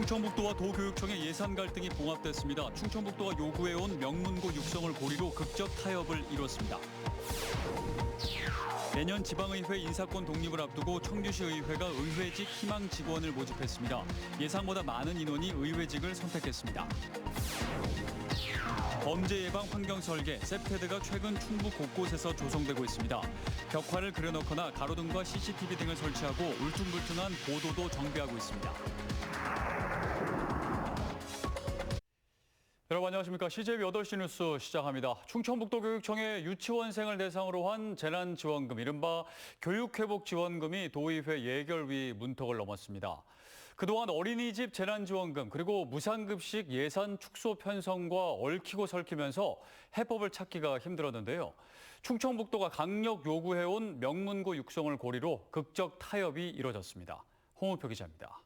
충청북도와 도교육청의 예산 갈등이 봉합됐습니다. 충청북도가 요구해온 명문고 육성을 고리로 극적 타협을 이뤘습니다. 내년 지방의회 인사권 독립을 앞두고 청주시 의회가 의회직 희망 직원을 모집했습니다. 예상보다 많은 인원이 의회직을 선택했습니다. 범죄 예방 환경 설계, 셉테드가 최근 충북 곳곳에서 조성되고 있습니다. 벽화를 그려넣거나 가로등과 CCTV 등을 설치하고 울퉁불퉁한 보도도 정비하고 있습니다. 여러분 안녕하십니까. CJB 8시 뉴스 시작합니다. 충청북도 교육청의 유치원생을 대상으로 한 재난지원금, 이른바 교육회복지원금이 도의회 예결위 문턱을 넘었습니다. 그동안 어린이집 재난지원금 그리고 무상급식 예산 축소 편성과 얽히고 설키면서 해법을 찾기가 힘들었는데요. 충청북도가 강력 요구해온 명문고 육성을 고리로 극적 타협이 이뤄졌습니다. 홍우표 기자입니다.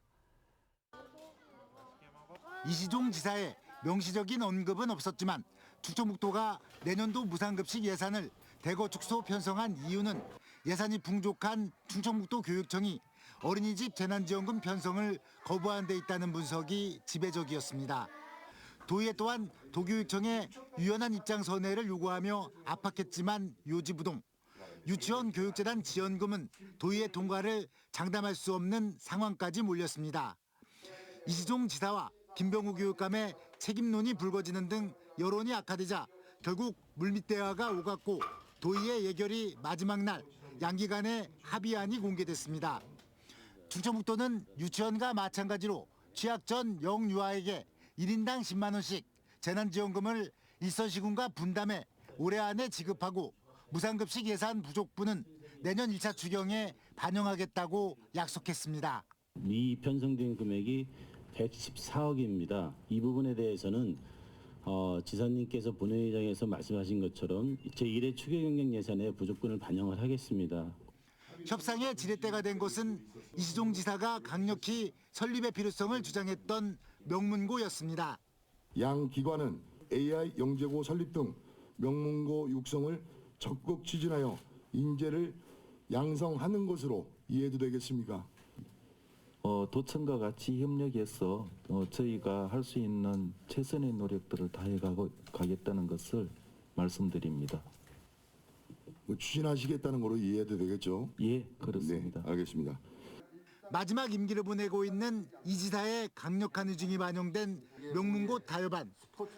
이시종 지사의 명시적인 언급은 없었지만 충청북도가 내년도 무상급식 예산을 대거 축소 편성한 이유는 예산이 풍족한 충청북도 교육청이 어린이집 재난지원금 편성을 거부한 데 있다는 분석이 지배적이었습니다. 도의회 또한 도교육청에 유연한 입장 선회를 요구하며 압박했지만 요지부동. 유치원 교육재단 지원금은 도의회 통과를 장담할 수 없는 상황까지 몰렸습니다. 이시종 지사와 김병우 교육감의 책임론이 불거지는 등 여론이 악화되자 결국 물밑 대화가 오갔고 도의회 예결위 마지막 날 양기간의 합의안이 공개됐습니다. 충청북도는 유치원과 마찬가지로 취약 전 영유아에게 1인당 10만 원씩 재난지원금을 일선시군과 분담해 올해 안에 지급하고 무상급식 예산 부족분은 내년 1차 추경에 반영하겠다고 약속했습니다. 미편성된 금액이 114억입니다. 이 부분에 대해서는 지사님께서 본회의장에서 말씀하신 것처럼 제1회 추경경력 예산에 부족분을 반영을 하겠습니다. 협상의 지렛대가 된 것은 이시종 지사가 강력히 설립의 필요성을 주장했던 명문고였습니다. 양 기관은 AI 영재고 설립 등 명문고 육성을 적극 추진하여 인재를 양성하는 것으로 이해도 되겠습니까? 도청과 같이 협력해서 저희가 할 수 있는 최선의 노력들을 다해 가겠다는 것을 말씀드립니다. 추진하시겠다는 거로 이해도 되겠죠? 예, 그렇습니다. 네, 알겠습니다. 마지막 임기를 보내고 있는 이 지사의 강력한 의중이 반영된 명문고 타협안.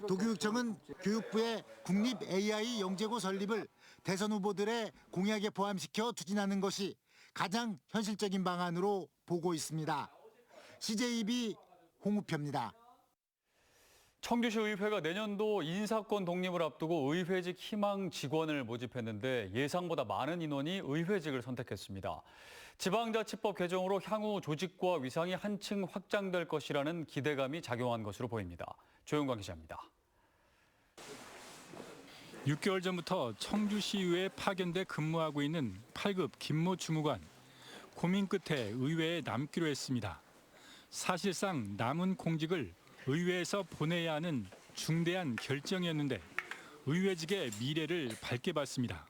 도교육청은 교육부의 국립 AI 영재고 설립을 대선 후보들의 공약에 포함시켜 추진하는 것이 가장 현실적인 방안으로 보고 있습니다. CJB 홍우표입니다. 청주시 의회가 내년도 인사권 독립을 앞두고 의회직 희망 직원을 모집했는데 예상보다 많은 인원이 의회직을 선택했습니다. 지방자치법 개정으로 향후 조직과 위상이 한층 확장될 것이라는 기대감이 작용한 것으로 보입니다. 조영광 기자입니다. 6개월 전부터 청주시의회에 파견돼 근무하고 있는 8급 김모 주무관. 고민 끝에 의회에 남기로 했습니다. 사실상 남은 공직을 의회에서 보내야 하는 중대한 결정이었는데 의회직의 미래를 밝게 봤습니다.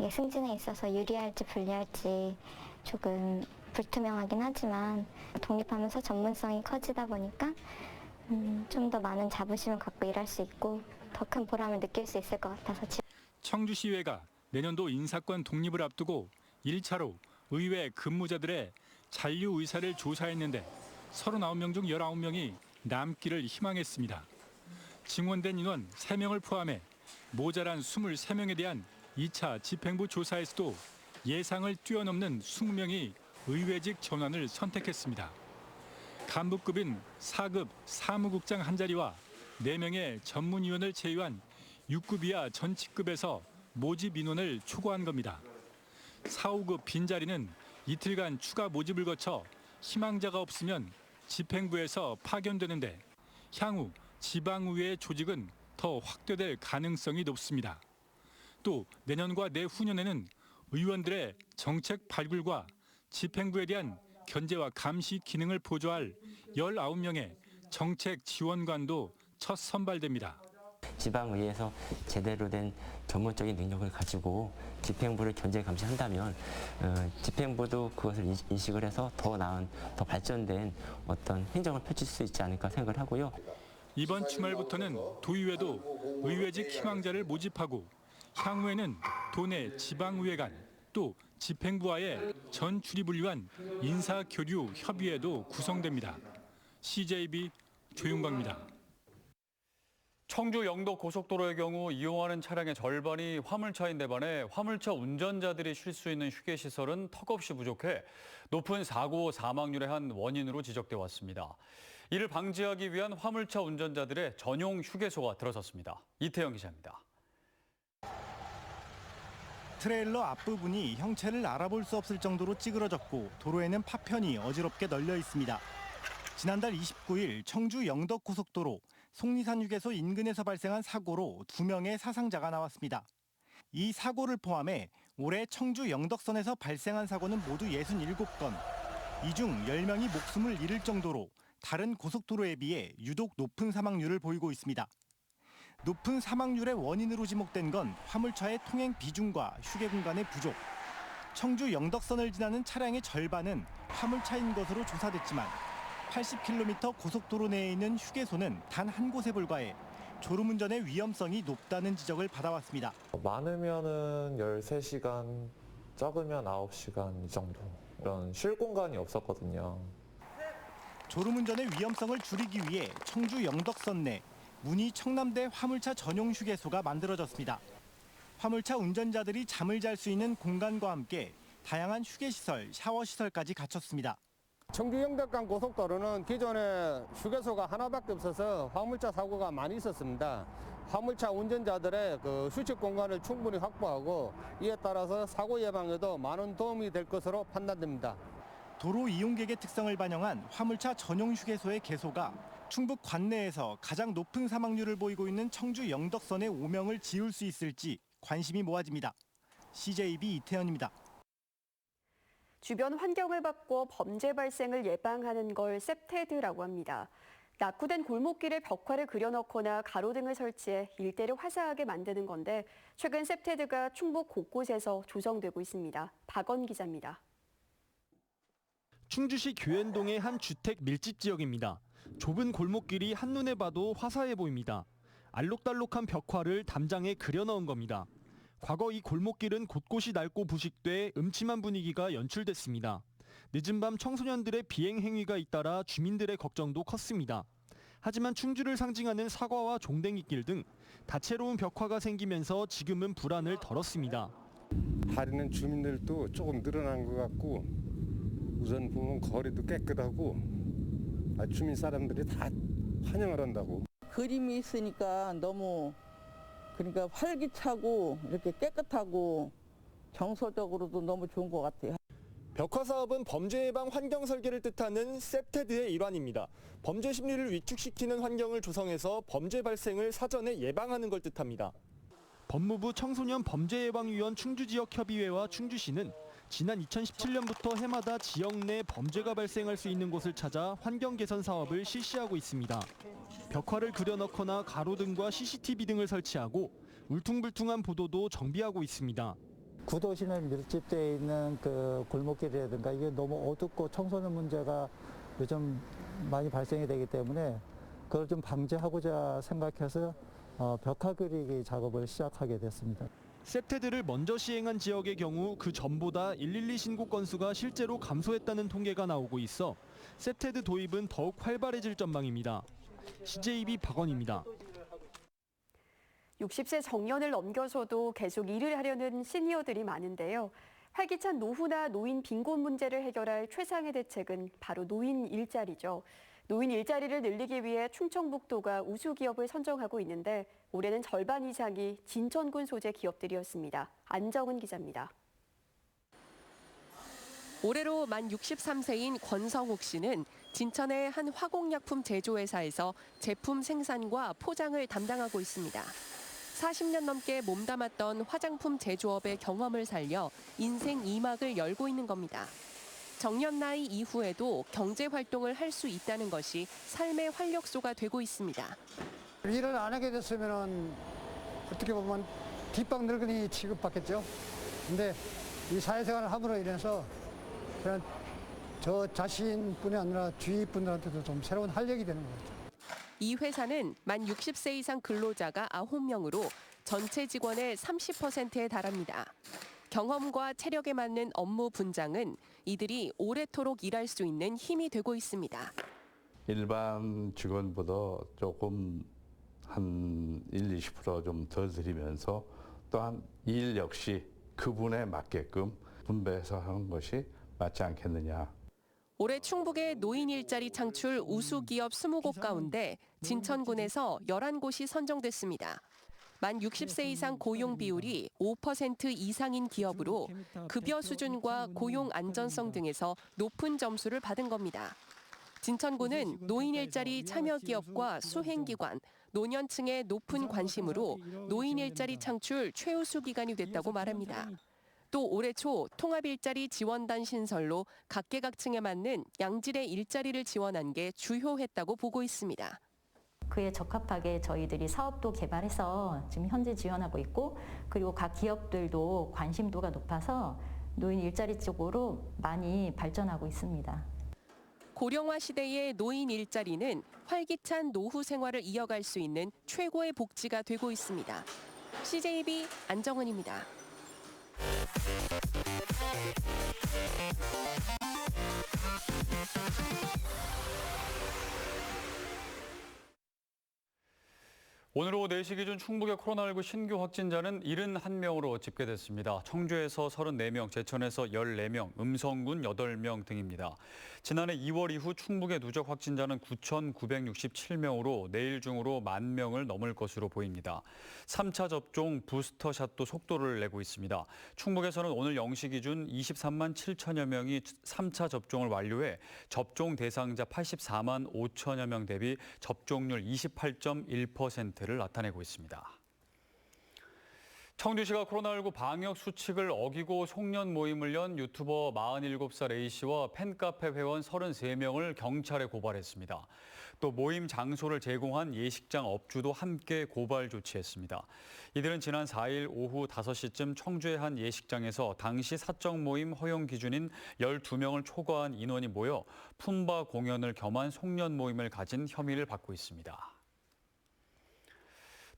승진에 있어서 유리할지 불리할지 조금 불투명하긴 하지만 독립하면서 전문성이 커지다 보니까 좀 더 많은 자부심을 갖고 일할 수 있고 더 큰 보람을 느낄 수 있을 것 같아서. 청주시의회가 내년도 인사권 독립을 앞두고 1차로 의회 근무자들의 잔류 의사를 조사했는데 39명 중 19명이 남기를 희망했습니다. 증원된 인원 3명을 포함해 모자란 23명에 대한 2차 집행부 조사에서도 예상을 뛰어넘는 20명이 의회직 전환을 선택했습니다. 간부급인 4급 사무국장 한 자리와 4명의 전문위원을 제외한 6급 이하 전직급에서 모집 인원을 초과한 겁니다. 4, 5급 빈자리는 이틀간 추가 모집을 거쳐 희망자가 없으면 집행부에서 파견되는데 향후 지방의회 조직은 더 확대될 가능성이 높습니다. 또 내년과 내후년에는 의원들의 정책 발굴과 집행부에 대한 견제와 감시 기능을 보조할 19명의 정책 지원관도 첫 선발됩니다. 지방의회에서 제대로 된 전문적인 능력을 가지고 집행부를 견제 감시한다면 집행부도 그것을 인식을 해서 더 나은, 더 발전된 어떤 행정을 펼칠 수 있지 않을까 생각을 하고요. 이번 주말부터는 도의회도 의회직 희망자를 모집하고 향후에는 도내 지방의회 간 또 집행부와의 전 출입을 위한 인사교류 협의회도 구성됩니다. CJB 조윤광입니다. 청주 영덕 고속도로의 경우 이용하는 차량의 절반이 화물차인데 반해 화물차 운전자들이 쉴 수 있는 휴게시설은 턱없이 부족해 높은 사고 사망률의 한 원인으로 지적돼 왔습니다. 이를 방지하기 위한 화물차 운전자들의 전용 휴게소가 들어섰습니다. 이태영 기자입니다. 트레일러 앞부분이 형체를 알아볼 수 없을 정도로 찌그러졌고 도로에는 파편이 어지럽게 널려 있습니다. 지난달 29일 청주 영덕 고속도로 속리산 휴게소 인근에서 발생한 사고로 2명의 사상자가 나왔습니다. 이 사고를 포함해 올해 청주 영덕선에서 발생한 사고는 모두 67건. 이 중 10명이 목숨을 잃을 정도로 다른 고속도로에 비해 유독 높은 사망률을 보이고 있습니다. 높은 사망률의 원인으로 지목된 건 화물차의 통행 비중과 휴게 공간의 부족. 청주 영덕선을 지나는 차량의 절반은 화물차인 것으로 조사됐지만 80km 고속도로 내에 있는 휴게소는 단 한 곳에 불과해 졸음운전의 위험성이 높다는 지적을 받아왔습니다. 많으면은 13시간, 적으면 9시간 이 정도. 이런 쉴 공간이 없었거든요. 졸음운전의 위험성을 줄이기 위해 청주 영덕선 내 문희 청남대 화물차 전용 휴게소가 만들어졌습니다. 화물차 운전자들이 잠을 잘 수 있는 공간과 함께 다양한 휴게시설, 샤워시설까지 갖췄습니다. 청주 영덕 간 고속도로는 기존에 휴게소가 하나밖에 없어서 화물차 사고가 많이 있었습니다. 화물차 운전자들의 휴식 공간을 충분히 확보하고 이에 따라서 사고 예방에도 많은 도움이 될 것으로 판단됩니다. 도로 이용객의 특성을 반영한 화물차 전용 휴게소의 개소가 충북 관내에서 가장 높은 사망률을 보이고 있는 청주 영덕선의 오명을 지울 수 있을지 관심이 모아집니다. CJB 이태현입니다. 주변 환경을 바꿔 범죄 발생을 예방하는 걸 셉테드라고 합니다. 낙후된 골목길에 벽화를 그려넣거나 가로등을 설치해 일대를 화사하게 만드는 건데 최근 셉테드가 충북 곳곳에서 조성되고 있습니다. 박원 기자입니다. 충주시 교연동의 한 주택 밀집 지역입니다. 좁은 골목길이 한눈에 봐도 화사해 보입니다. 알록달록한 벽화를 담장에 그려넣은 겁니다. 과거 이 골목길은 곳곳이 낡고 부식돼 음침한 분위기가 연출됐습니다. 늦은 밤 청소년들의 비행 행위가 잇따라 주민들의 걱정도 컸습니다. 하지만 충주를 상징하는 사과와 종댕이길 등 다채로운 벽화가 생기면서 지금은 불안을 덜었습니다. 다니는 주민들도 조금 늘어난 것 같고 우선 보면 거리도 깨끗하고 주민 사람들이 다 환영을 한다고. 그림이 있으니까 너무 그러니까 활기차고 이렇게 깨끗하고 정서적으로도 너무 좋은 것 같아요. 벽화 사업은 범죄 예방 환경 설계를 뜻하는 셉테드의 일환입니다. 범죄 심리를 위축시키는 환경을 조성해서 범죄 발생을 사전에 예방하는 걸 뜻합니다. 법무부 청소년 범죄예방위원 충주지역협의회와 충주시는 지난 2017년부터 해마다 지역 내 범죄가 발생할 수 있는 곳을 찾아 환경 개선 사업을 실시하고 있습니다. 벽화를 그려넣거나 가로등과 CCTV 등을 설치하고 울퉁불퉁한 보도도 정비하고 있습니다. 구도심에 밀집되어 있는 그 골목길이라든가 이게 너무 어둡고 청소년 문제가 요즘 많이 발생이 되기 때문에 그걸 좀 방지하고자 생각해서 벽화 그리기 작업을 시작하게 됐습니다. 셉테드를 먼저 시행한 지역의 경우 그 전보다 112 신고 건수가 실제로 감소했다는 통계가 나오고 있어 셉테드 도입은 더욱 활발해질 전망입니다. CJB 박원입니다. 60세 정년을 넘겨서도 계속 일을 하려는 시니어들이 많은데요. 활기찬 노후나 노인 빈곤 문제를 해결할 최상의 대책은 바로 노인 일자리죠. 노인 일자리를 늘리기 위해 충청북도가 우수 기업을 선정하고 있는데 올해는 절반 이상이 진천군 소재 기업들이었습니다. 안정은 기자입니다. 올해로 만 63세인 권성욱 씨는 진천의 한 화공약품 제조회사에서 제품 생산과 포장을 담당하고 있습니다. 40년 넘게 몸담았던 화장품 제조업의 경험을 살려 인생 2막을 열고 있는 겁니다. 정년 나이 이후에도 경제 활동을 할 수 있다는 것이 삶의 활력소가 되고 있습니다. 일을 안 하게 됐으면은 어떻게 보면 뒷방 늙은이 취급받겠죠. 근데 이 사회생활을 함으로 인해서 그냥 저 자신뿐이 아니라 주위 분들한테도 좀 새로운 활력이 되는 것 같아요. 이 회사는 만 60세 이상 근로자가 9명으로 전체 직원의 30%에 달합니다. 경험과 체력에 맞는 업무 분장은 이들이 오래도록 일할 수 있는 힘이 되고 있습니다. 일반 직원보다 조금 한 1-20% 좀 더 드리면서 또한 일 역시 그분에 맞게끔 분배해서 하는 것이 맞지 않겠느냐. 올해 충북의 노인 일자리 창출 우수 기업 20곳 가운데 진천군에서 11곳이 선정됐습니다. 만 60세 이상 고용 비율이 5% 이상인 기업으로 급여 수준과 고용 안전성 등에서 높은 점수를 받은 겁니다. 진천군은 노인 일자리 참여 기업과 수행기관, 노년층의 높은 관심으로 노인 일자리 창출 최우수 기관이 됐다고 말합니다. 또 올해 초 통합 일자리 지원단 신설로 각계각층에 맞는 양질의 일자리를 지원한 게 주요했다고 보고 있습니다. 그에 적합하게 저희들이 사업도 개발해서 지금 현재 지원하고 있고, 그리고 각 기업들도 관심도가 높아서 노인 일자리 쪽으로 많이 발전하고 있습니다. 고령화 시대의 노인 일자리는 활기찬 노후 생활을 이어갈 수 있는 최고의 복지가 되고 있습니다. CJB 안정은입니다. 오늘 오후 4시 기준 충북의 코로나19 신규 확진자는 71명으로 집계됐습니다. 청주에서 34명, 제천에서 14명, 음성군 8명 등입니다. 지난해 2월 이후 충북의 누적 확진자는 9,967명으로 내일 중으로 10,000명을 넘을 것으로 보입니다. 3차 접종 부스터샷도 속도를 내고 있습니다. 충북에서는 오늘 0시 기준 23만 7천여 명이 3차 접종을 완료해 접종 대상자 84만 5천여 명 대비 접종률 28.1%를 나타내고 있습니다. 청주시가 코로나19 방역 수칙을 어기고 송년 모임을 연 유튜버 47살 A씨와 팬카페 회원 33명을 경찰에 고발했습니다. 또 모임 장소를 제공한 예식장 업주도 함께 고발 조치했습니다. 이들은 지난 4일 오후 5시쯤 청주의 한 예식장에서 당시 사적 모임 허용 기준인 12명을 초과한 인원이 모여 품바 공연을 겸한 송년 모임을 가진 혐의를 받고 있습니다.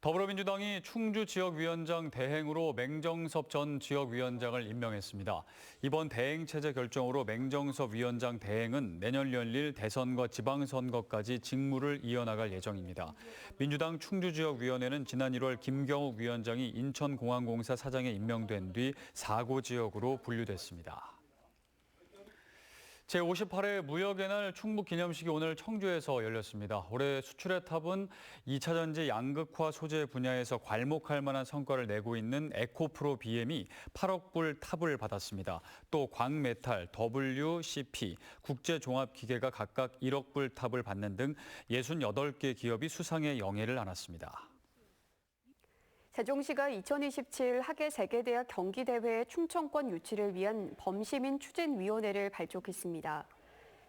더불어민주당이 충주 지역위원장 대행으로 맹정섭 전 지역위원장을 임명했습니다. 이번 대행체제 결정으로 맹정섭 위원장 대행은 내년 열릴 대선과 지방선거까지 직무를 이어나갈 예정입니다. 민주당 충주지역위원회는 지난 1월 김경욱 위원장이 인천공항공사 사장에 임명된 뒤 4고 지역으로 분류됐습니다. 제58회 무역의 날 충북기념식이 오늘 청주에서 열렸습니다. 올해 수출의 탑은 2차 전지 양극화 소재 분야에서 괄목할 만한 성과를 내고 있는 에코프로 BM이 8억 불 탑을 받았습니다. 또 광메탈, WCP, 국제종합기계가 각각 1억 불 탑을 받는 등 68개 기업이 수상의 영예를 안았습니다. 세종시가 2027 하계 세계대학 경기대회 충청권 유치를 위한 범시민 추진위원회를 발족했습니다.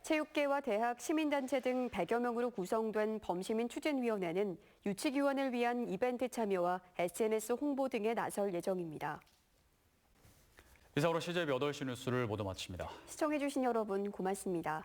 체육계와 대학, 시민단체 등 100여 명으로 구성된 범시민 추진위원회는 유치 기원을 위한 이벤트 참여와 SNS 홍보 등에 나설 예정입니다. 이상으로 CJB 8시 뉴스를 모두 마칩니다. 시청해주신 여러분 고맙습니다.